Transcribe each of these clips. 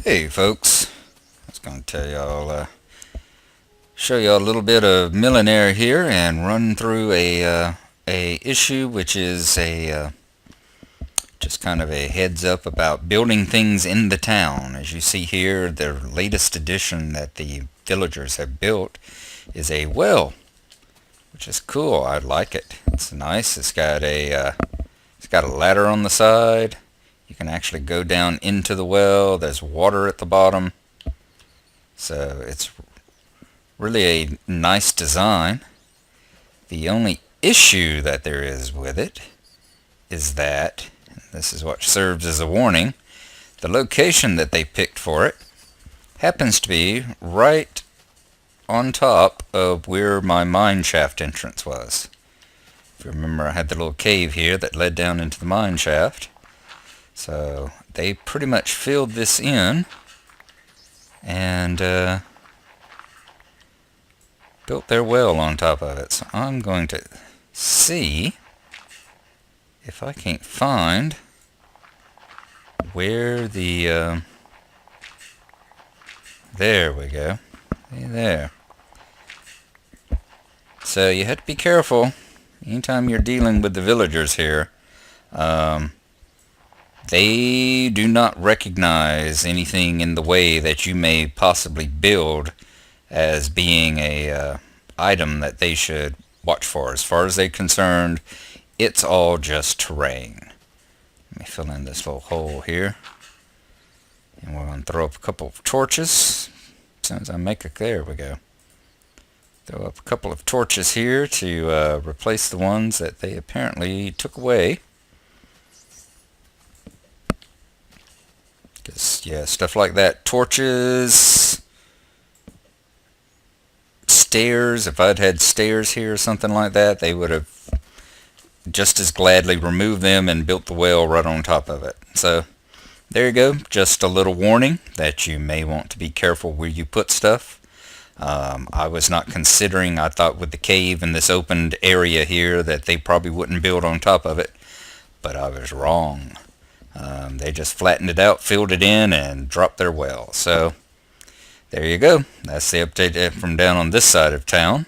Hey folks, I was going to tell y'all, show y'all a little bit of Millenaire here and run through a issue which is just kind of a heads up about building things in the town. As you see here, their latest addition that the villagers have built is a well, which is cool. I like it. It's nice. It's got a ladder on the side. You can actually go down into the well. There's water at the bottom. So it's really a nice design. The only issue that there is with it is that, and this is what serves as a warning, the location that they picked for it happens to be right on top of where my mine shaft entrance was. If you remember, I had the little cave here that led down into the mine shaft. So they pretty much filled this in and built their well on top of it. So I'm going to see if I can't find where the there we go. There. So you have to be careful anytime you're dealing with the villagers here. They do not recognize anything in the way that you may possibly build as being a item that they should watch for. As far as they're concerned, it's all just terrain. Let me fill in this little hole here. And we're going to throw up a couple of torches. As soon as I make it, there we go. Throw up a couple of torches here to replace the ones that they apparently took away. Yeah, stuff like that. Torches, stairs. If I'd had stairs here or something like that, they would have just as gladly removed them and built the well right on top of it. So there you go. Just a little warning that you may want to be careful where you put stuff. I was not considering, I thought with the cave and this opened area here that they probably wouldn't build on top of it, but I was wrong. They just flattened it out, filled it in, and dropped their well. So there you go. That's the update from down on this side of town.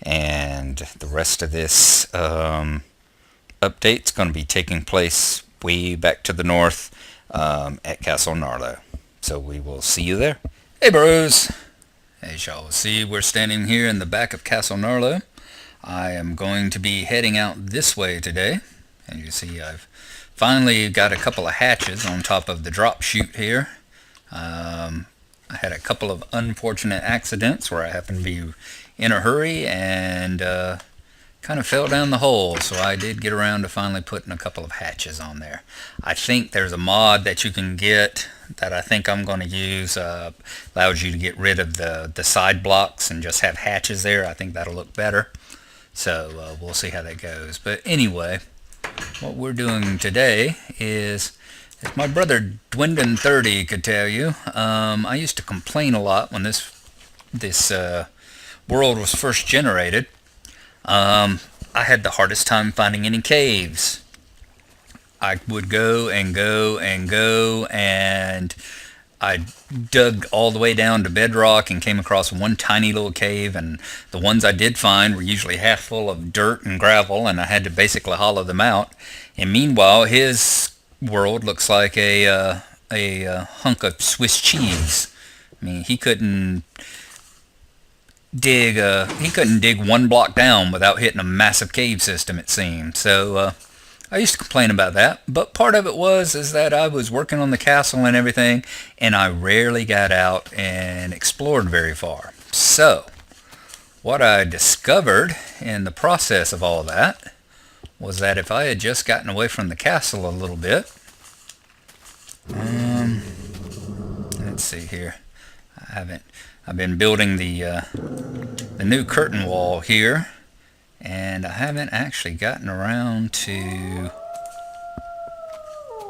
And the rest of this update's going to be taking place way back to the north at Castle Gnarlo. So we will see you there. Hey bros! As y'all see, we're standing here in the back of Castle Gnarlo. I am going to be heading out this way today. And you see I've finally got a couple of hatches on top of the drop chute here. I had a couple of unfortunate accidents where I happened to be in a hurry and kind of fell down the hole, so I did get around to finally putting a couple of hatches on there. I think there's a mod that you can get that I think I'm going to use. Allows you to get rid of the side blocks and just have hatches there. I think that'll look better. So we'll see how that goes. But anyway, what we're doing today is, as my brother Dwindon30 could tell you, I used to complain a lot when this world was first generated. I had the hardest time finding any caves. I would go and go and go, and I dug all the way down to bedrock and came across one tiny little cave, and the ones I did find were usually half full of dirt and gravel, and I had to basically hollow them out. And meanwhile, his world looks like a hunk of Swiss cheese. I mean, he couldn't dig one block down without hitting a massive cave system, it seemed. So I used to complain about that, but part of it is that I was working on the castle and everything, and I rarely got out and explored very far. So what I discovered in the process of all that was that if I had just gotten away from the castle a little bit, let's see here, I've been building the new curtain wall here, and I haven't actually gotten around to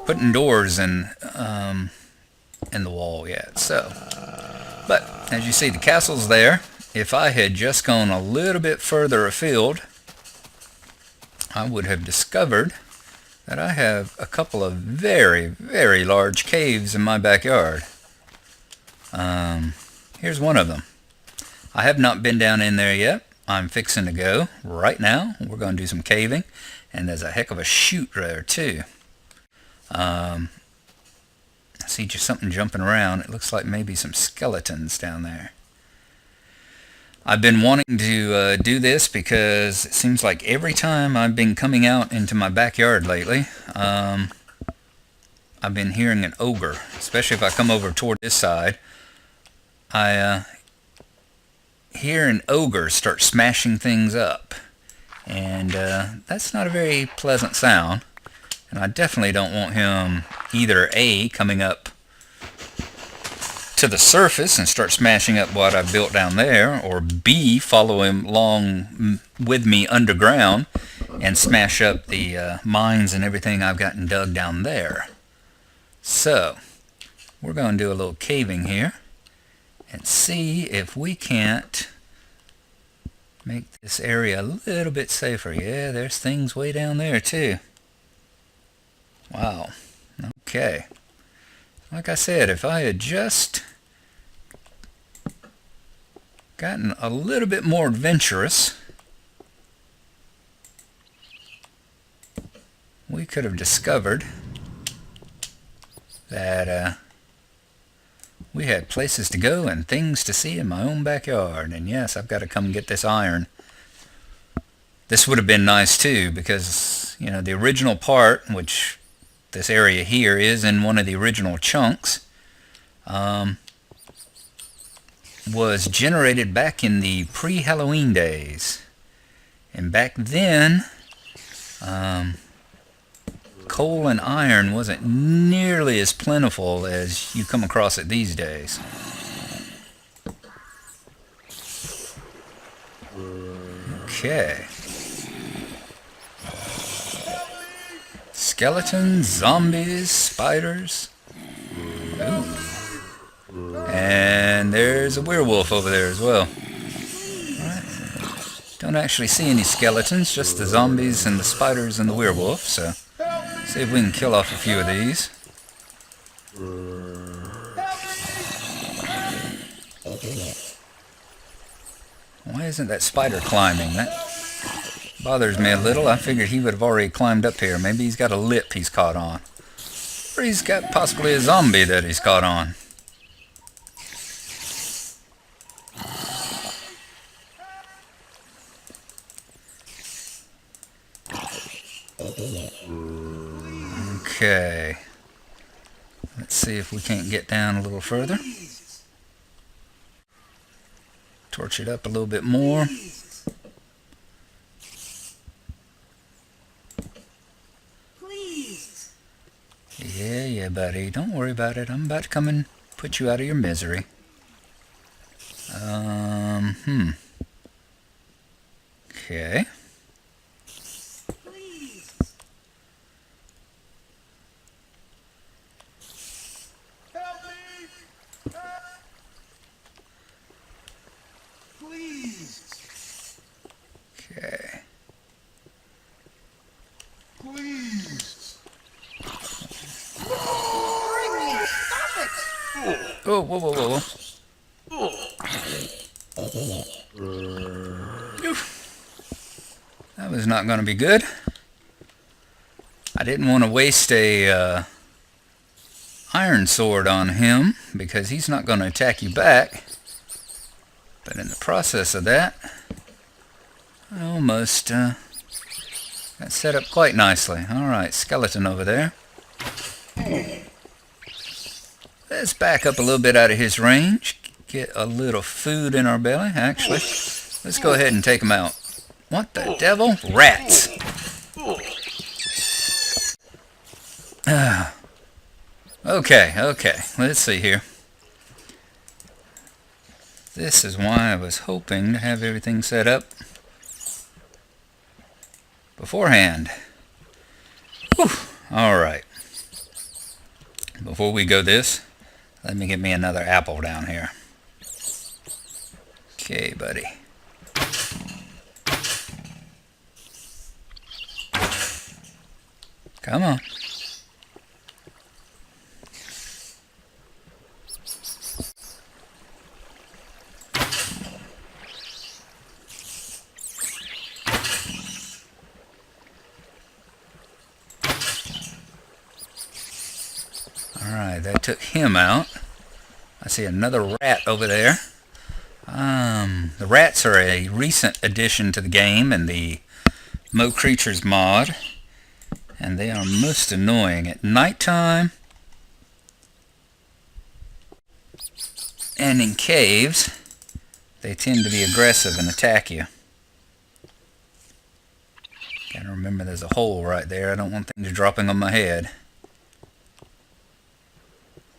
putting doors in the wall yet. So, but as you see, the castle's there. If I had just gone a little bit further afield, I would have discovered that I have a couple of very, very large caves in my backyard. Here's one of them. I have not been down in there yet. I'm fixing to go right now. We're going to do some caving, and there's a heck of a chute there too. I see just something jumping around. It looks like maybe some skeletons down there. I've been wanting to do this because it seems like every time I've been coming out into my backyard lately, I've been hearing an ogre. Especially if I come over toward this side, I hear an ogre start smashing things up. And that's not a very pleasant sound. And I definitely don't want him either A, coming up to the surface and start smashing up what I've built down there, or B, follow him along with me underground and smash up the mines and everything I've gotten dug down there. So, we're going to do a little caving here and see if we can't make this area a little bit safer. Yeah, there's things way down there too. Wow. Okay. Like I said, if I had just gotten a little bit more adventurous, we could have discovered that we had places to go and things to see in my own backyard. And yes, I've got to come get this iron. This would have been nice too, because, you know, the original part, which this area here is in one of the original chunks, was generated back in the pre-Halloween days. And back then, coal and iron wasn't nearly as plentiful as you come across it these days. Okay. Skeletons, zombies, spiders. Ooh. And there's a werewolf over there as well. Right. Don't actually see any skeletons, just the zombies and the spiders and the werewolf, so see if we can kill off a few of these. Why isn't that spider climbing? That bothers me a little. I figured he would have already climbed up here. Maybe he's got a lip he's caught on. Or he's got possibly a zombie that he's caught on. Okay. Let's see if we can't get down a little further. Torch it up a little bit more. Yeah, buddy. Don't worry about it. I'm about to come and put you out of your misery. Okay. Okay. Please. Oh, whoa, whoa, whoa, whoa. Oof. That was not going to be good. I didn't want to waste a iron sword on him because he's not going to attack you back. But in the process of that, I almost got set up quite nicely. Alright, skeleton over there. Let's back up a little bit out of his range. Get a little food in our belly. Actually, let's go ahead and take him out. What the devil? Rats! Okay. Let's see here. This is why I was hoping to have everything set up beforehand. Alright. Before we go this, let me get me another apple down here. Okay, buddy. Come on. took him out. I see another rat over there. The rats are a recent addition to the game in the Mo Creatures mod, and they are most annoying at nighttime and in caves. They tend to be aggressive and attack you. Gotta remember there's a hole right there. I don't want things dropping on my head.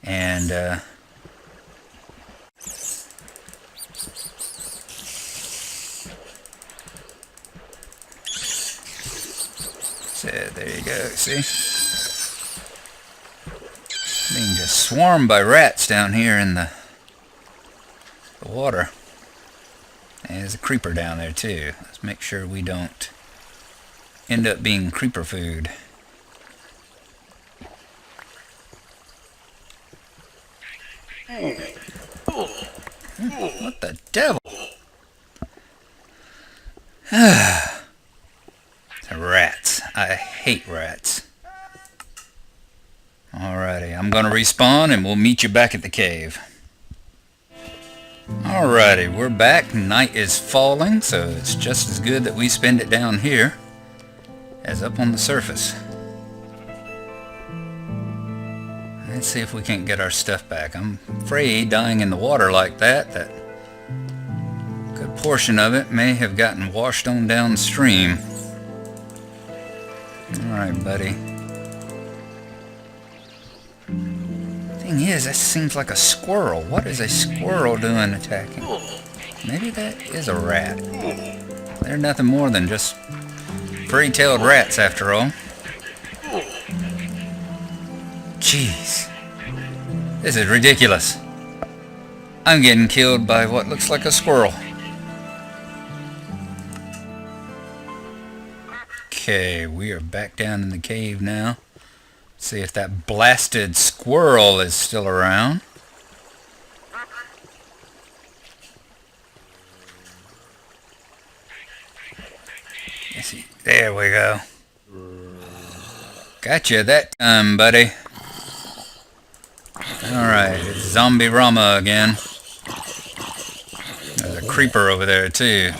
And so there you go, see? Being just swarmed by rats down here in the water. And there's a creeper down there too. Let's make sure we don't end up being creeper food. What the devil? Rats. I hate rats. Alrighty, I'm gonna respawn and we'll meet you back at the cave. Alrighty, we're back. Night is falling, so it's just as good that we spend it down here as up on the surface. Let's see if we can't get our stuff back. I'm afraid dying in the water like that a good portion of it may have gotten washed on downstream. Alright, buddy. Thing is, that seems like a squirrel. What is a squirrel doing attacking? Maybe that is a rat. They're nothing more than just free-tailed rats after all. Jeez. This is ridiculous. I'm getting killed by what looks like a squirrel. Okay, we are back down in the cave now. See if that blasted squirrel is still around. There we go. Gotcha that time, buddy. Alright, it's Zombie Rama again. There's a creeper over there too.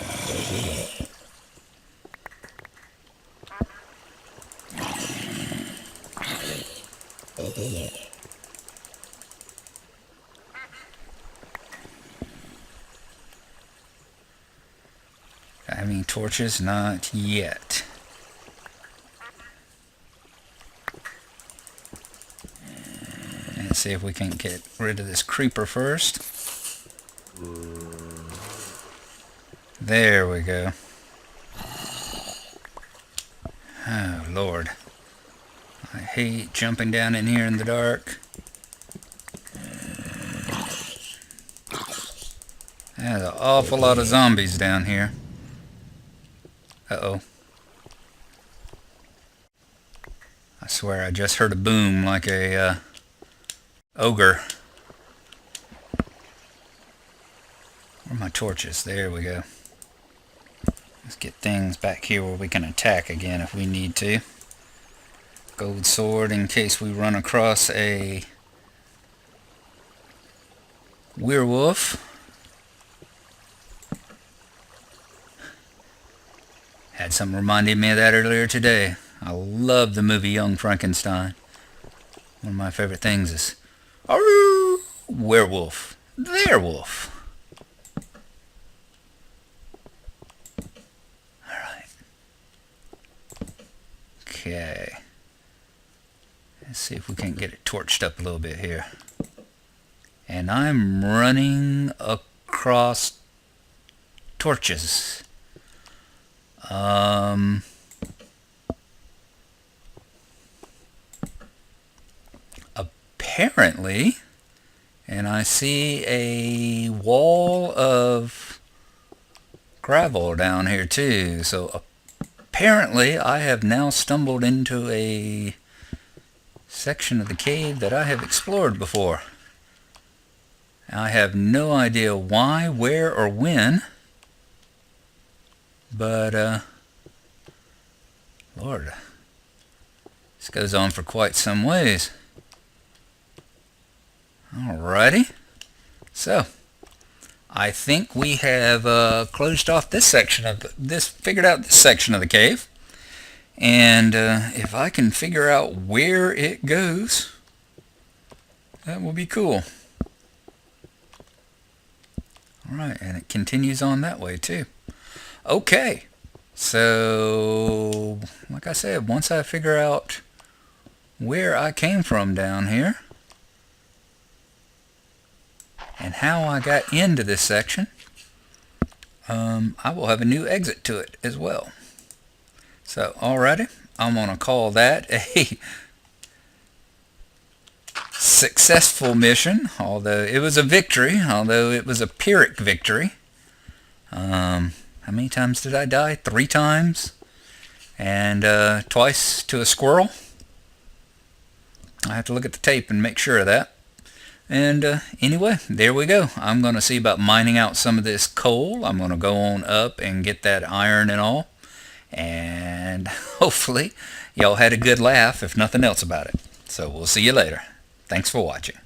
Got any torches? Not yet. Let's see if we can get rid of this creeper first. There we go. Oh, Lord. I hate jumping down in here in the dark. There's an awful lot of zombies down here. Uh-oh. I swear I just heard a boom like a ogre. Where are my torches? There we go. Let's get things back here where we can attack again if we need to. Gold sword in case we run across a werewolf. Had something reminding me of that earlier today. I love the movie Young Frankenstein. One of my favorite things is werewolf. Their wolf. Alright. Okay. Let's see if we can get it torched up a little bit here. And I'm running across torches. Apparently, and I see a wall of gravel down here too, so apparently I have now stumbled into a section of the cave that I have explored before. I have no idea why, where, or when, but Lord, this goes on for quite some ways. Alrighty. So, I think we have closed off this section of figured out this section of the cave. And if I can figure out where it goes, that will be cool. Alright, and it continues on that way too. Okay, so like I said, once I figure out where I came from down here and how I got into this section, I will have a new exit to it as well. So alrighty, I'm going to call that a successful mission, although it was a victory, although it was a Pyrrhic victory. How many times did I die? 3 times. And twice to a squirrel. I have to look at the tape and make sure of that. And anyway, there we go. I'm going to see about mining out some of this coal. I'm going to go on up and get that iron and all. And hopefully y'all had a good laugh, if nothing else, about it. So we'll see you later. Thanks for watching.